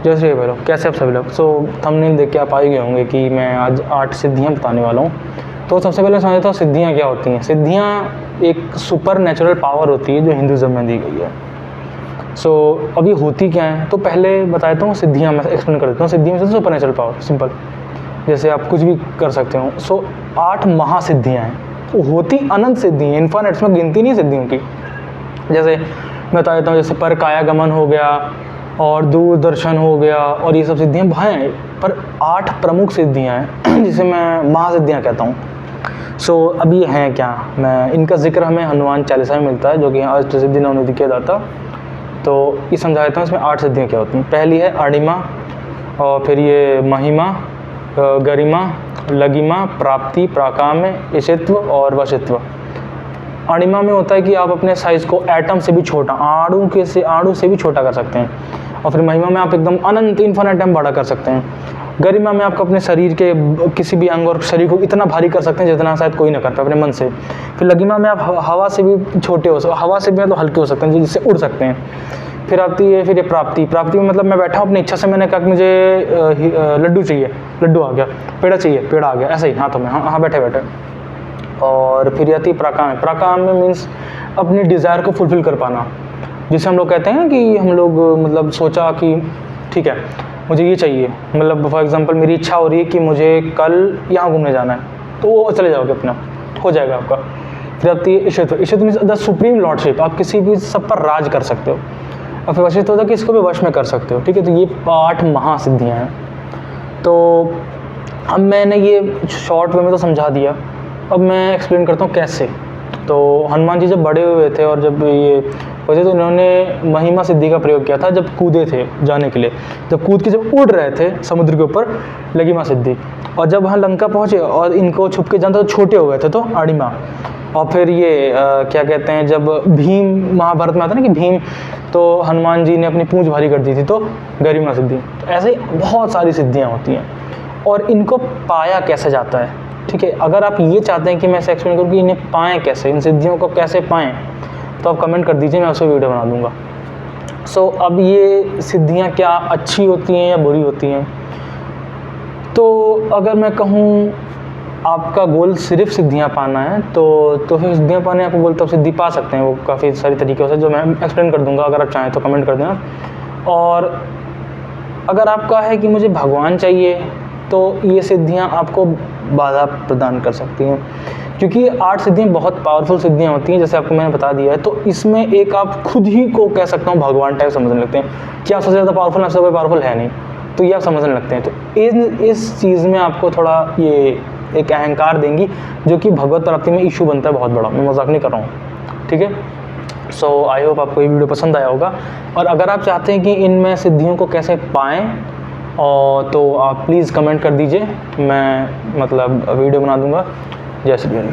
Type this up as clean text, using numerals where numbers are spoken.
जय श्री भाई लोग, कैसे आप सभी लोग। सो थंबनेल देख के आप आ ही गए होंगे कि मैं आज 8 सिद्धियां बताने वाला हूँ। तो सबसे पहले समझता हूँ सिद्धियां क्या होती हैं। सिद्धियां एक सुपर नेचुरल पावर होती है जो हिंदुज़म में दी गई है। सो अभी होती क्या है, तो पहले बताता हूँ सिद्धियाँ मैं एक्सप्लेन कर देता हूँ। सिद्धियाँ में सुपर नेचुरल पावर, सिंपल, जैसे आप कुछ भी कर सकते हो। सो 8 महासिद्धियाँ हैं, होती अनंत सिद्धि हैं, इन्फाइनाइट, इसमें गिनती नहीं सिद्धियों की। जैसे मैं बता देता हूँ, जैसे पर कायागमन हो गया और दूरदर्शन हो गया, और ये सब सिद्धियाँ हैं, पर 8 प्रमुख सिद्धियाँ हैं जिसे मैं महासिद्धियाँ कहता हूँ। सो अब ये हैं क्या, मैं इनका जिक्र हमें हनुमान चालीसा में मिलता है, जो कि अष्टसिद्धि नवनिधि किया जाता। तो ये समझा देता हूँ इसमें 8 सिद्धियाँ क्या होती हैं। पहली है अणिमा, और फिर ये महिमा, गरिमा, लगिमा, प्राप्ति, प्राकाम्य, ईशित्व और वशित्व। अणिमा में होता है कि आप अपने साइज़ को एटम से भी छोटा, अणु से भी छोटा कर सकते हैं। और फिर महिमा में आप एकदम अनंत इन्फिनिट टाइम बड़ा कर सकते हैं। गरिमा में आप अपने शरीर के किसी भी अंग और शरीर को इतना भारी कर सकते हैं जितना शायद कोई ना कर पाए अपने मन से। फिर लगिमा में आप हवा से भी छोटे हो सकते, हवा से भी मतलब हल्के हो सकते हैं, जिससे उड़ सकते हैं। फिर आती है फिर ये प्राप्ति। प्राप्ति में मतलब मैं बैठा हूँ अपनी इच्छा से, मैंने कहा कि मुझे लड्डू चाहिए, लड्डू आ गया, पेड़ा चाहिए, पेड़ा आ गया, ऐसे ही हाथों में, हाँ बैठे बैठे। और फिर आती है प्राकाम्य। प्राकाम्य मीन्स अपनी डिज़ायर को फुलफ़िल कर पाना, जिसे हम लोग कहते हैं कि हम लोग मतलब सोचा कि ठीक है मुझे ये चाहिए, मतलब फॉर एग्जांपल मेरी इच्छा हो रही है कि मुझे कल यहाँ घूमने जाना है, तो वो चले जाओगे, अपना हो जाएगा आपका। फिर आती है ईशित्व। ईशित्व मीन्स द सुप्रीम लॉर्डशिप, आप किसी भी सब पर राज कर सकते हो। और फिर वशित्व होता है कि इसको भी वश में कर सकते हो, ठीक है। तो ये 8 महासिद्धियाँ हैं। तो अब मैंने ये शॉर्ट वे में तो समझा दिया, अब मैं एक्सप्लेन करता हूँ कैसे। तो हनुमान जी जब बड़े हुए थे और जब ये वैसे तो इन्होंने महिमा सिद्धि का प्रयोग किया था जब कूदे थे जाने के लिए, जब कूद के जब उड़ रहे थे समुद्र के ऊपर, लगिमा सिद्धि। और जब वहाँ लंका पहुँचे और इनको छुप के जाना तो छोटे हो गए थे, तो अणिमा। और फिर ये क्या कहते हैं, जब भीम महाभारत में आता है ना कि भीम, तो हनुमान जी ने अपनी पूंछ भारी कर दी थी, तो गरिमा सिद्धि। तो ऐसे ही बहुत सारी सिद्धियाँ होती हैं, और इनको पाया कैसे जाता है, ठीक है। अगर आप ये चाहते हैं कि मैं ऐसे एक्सप्लेन करूँ कि इन्हें पाएँ कैसे, इन सिद्धियों को कैसे पाएँ, तो आप कमेंट कर दीजिए, मैं उसको वीडियो बना दूंगा। सो अब ये सिद्धियाँ क्या अच्छी होती हैं या बुरी होती हैं। तो अगर मैं कहूँ आपका गोल सिर्फ सिद्धियाँ पाना है, तो फिर सिद्धियाँ पाने आपको बोलते हो सिद्धि पा सकते हैं, वो काफ़ी सारी तरीक़ों से, जो मैं एक्सप्लेन कर दूंगा। अगर आप चाहें तो कमेंट कर देना। और अगर आपका है कि मुझे भगवान चाहिए, तो ये सिद्धियाँ आपको बाधा प्रदान कर सकती हैं, क्योंकि 8 सिद्धियाँ बहुत पावरफुल सिद्धियाँ होती हैं, जैसे आपको मैंने बता दिया है। तो इसमें एक आप खुद ही को कह सकता हूँ भगवान टाइप समझने लगते हैं कि आप सबसे ज़्यादा पावरफुल, आपसे कोई पावरफुल है नहीं, तो ये आप समझने लगते हैं। तो इस चीज़ में आपको थोड़ा ये एक अहंकार देंगी, जो कि भगवत प्राप्ति में इशू बनता है बहुत बड़ा। मैं मजाक नहीं कर रहा हूँ, ठीक है। सो आई होप आपको ये वीडियो पसंद आया होगा। और अगर आप चाहते हैं कि इनमें सिद्धियों को कैसे पाएँ, और तो आप प्लीज़ कमेंट कर दीजिए, मैं मतलब वीडियो बना दूंगा। जय श्री राम।